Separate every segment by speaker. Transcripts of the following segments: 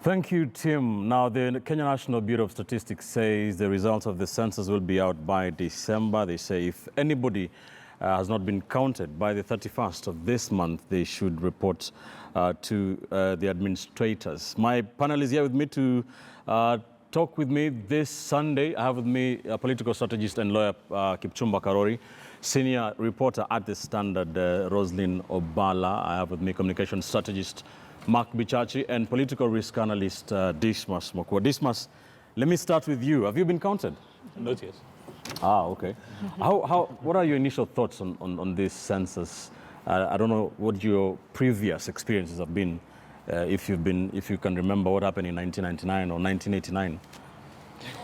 Speaker 1: Thank you, Tim. Now, the Kenya National Bureau of Statistics says the results of the census will be out by December. They say if anybody has not been counted by the 31st of this month, they should report to the administrators. My panel is here with me to talk with me this Sunday. I have with me a political strategist and lawyer, Kipchumba Karori, senior reporter at The Standard, Roslyn Obala. I have with me communication strategist, Mark Bichachi, and political risk analyst, Dismas Mokwa. Dismas, let me start with you. Have you been counted?
Speaker 2: Not yet.
Speaker 1: Ah, okay. What are your initial thoughts on this census? I don't know what your previous experiences have been, if you can remember what happened in 1999 or 1989.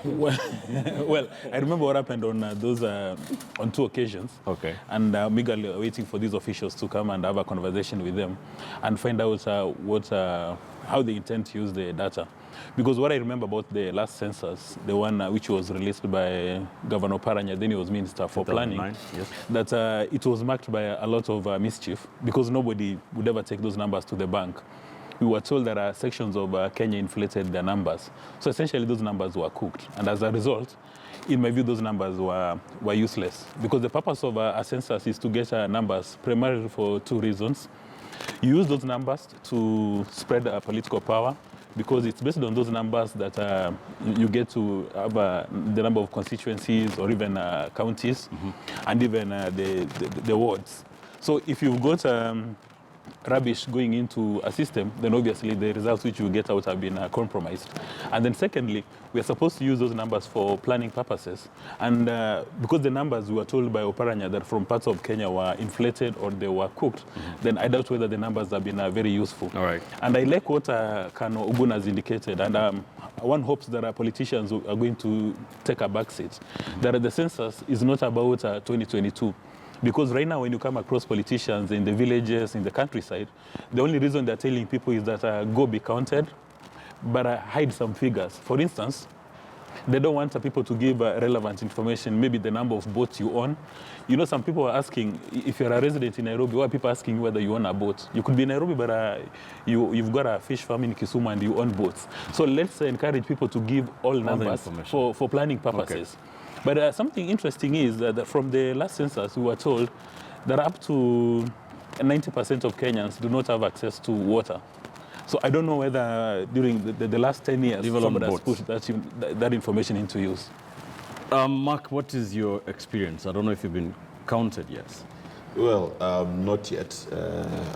Speaker 2: Well, I remember what happened on two occasions.
Speaker 1: Okay.
Speaker 2: And I'm eagerly waiting for these officials to come and have a conversation with them and find out how they intend to use the data. Because what I remember about the last census, the one which was released by Governor Paranya, then he was Minister for Planning,
Speaker 1: yes,
Speaker 2: that it was marked by a lot of mischief because nobody would ever take those numbers to the bank. We were told that sections of Kenya inflated their numbers. So essentially those numbers were cooked. And as a result, in my view, those numbers were useless. Because the purpose of a census is to get numbers primarily for two reasons. You use those numbers to spread political power, because it's based on those numbers that you get to have the number of constituencies or even counties, and even the wards. So if you've got rubbish going into a system, then obviously the results which you get out have been compromised. And then secondly, we are supposed to use those numbers for planning purposes. And because the numbers we were told by Oparanya that from parts of Kenya were inflated or they were cooked, then I doubt whether the numbers have been very useful.
Speaker 1: All right.
Speaker 2: And I like what Kano Ogun has indicated. And one hopes that our politicians are going to take a backseat. That the census is not about 2022. Because right now, when you come across politicians in the villages, in the countryside, the only reason they're telling people is that go be counted, but hide some figures. For instance, they don't want people to give relevant information, maybe the number of boats you own. You know, some people are asking, if you're a resident in Nairobi, why are people asking you whether you own a boat? You could be in Nairobi, but you've got a fish farm in Kisumu and you own boats. So let's encourage people to give all numbers for planning purposes. Okay. But something interesting is that from the last census, we were told that up to 90% of Kenyans do not have access to water. So I don't know whether during the last 10 years, somebody has pushed that information into use.
Speaker 1: Mark, what is your experience? I don't know if you've been counted yet.
Speaker 3: Well, not yet.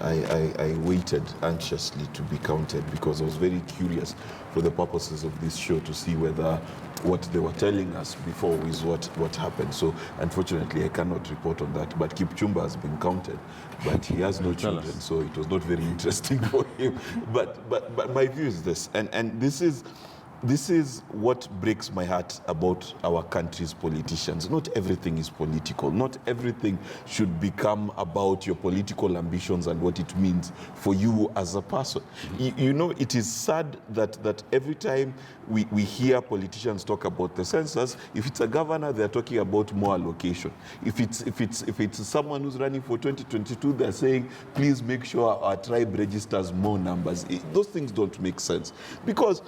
Speaker 3: I waited anxiously to be counted because I was very curious for the purposes of this show to see whether what they were telling us before is what happened. So unfortunately, I cannot report on that. But Kipchumba has been counted, but he has no children, so it was not very interesting for him. But my view is this, and this is what breaks my heart about our country's politicians. Not everything is political. Not everything should become about your political ambitions and what it means for you as a person. You know, it is sad that every time we hear politicians talk about the census, if it's a governor, they're talking about more allocation. If it's someone who's running for 2022, they're saying, please make sure our tribe registers more numbers. Those things don't make sense. Because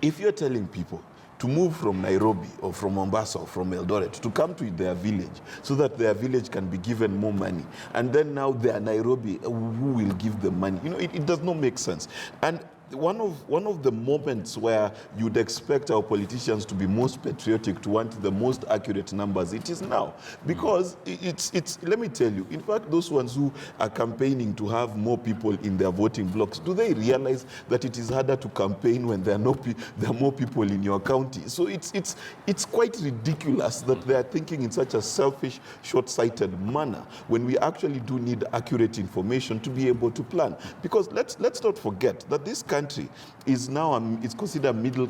Speaker 3: if you're telling people to move from Nairobi or from Mombasa or from Eldoret to come to their village so that their village can be given more money, and then now they are Nairobi, who will give them money? You know, it does not make sense. And one of the moments where you'd expect our politicians to be most patriotic, to want the most accurate numbers, it is now. Because it's let me tell you, in fact, those ones who are campaigning to have more people in their voting blocks, do they realize that it is harder to campaign when there are more people in your county? So it's quite ridiculous that they are thinking in such a selfish, short-sighted manner when we actually do need accurate information to be able to plan. Because let's not forget that this country is now it's considered a middle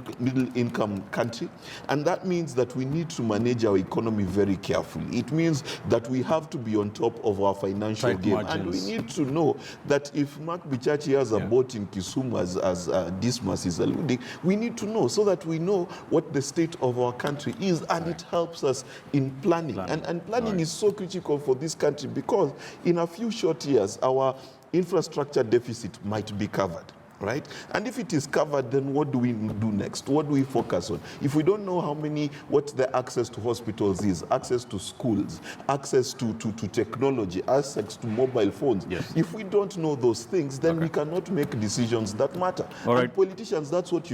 Speaker 3: income country, and that means that we need to manage our economy very carefully. It means that we have to be on top of our financial game, and we need to know that if Mark Bichachi has a boat in Kisumu, as Dismas is alluding, we need to know so that we know what the state of our country is, and it helps us in planning. And planning is so critical for this country, because in a few short years our infrastructure deficit might be covered. right? And if it is covered, then what do we do next? What do we focus on? If we don't know what the access to hospitals is, access to schools, access to technology, access to mobile phones,
Speaker 1: Yes.
Speaker 3: if we don't know those things, then we cannot make decisions that matter.
Speaker 1: All right.
Speaker 3: And politicians, that's what you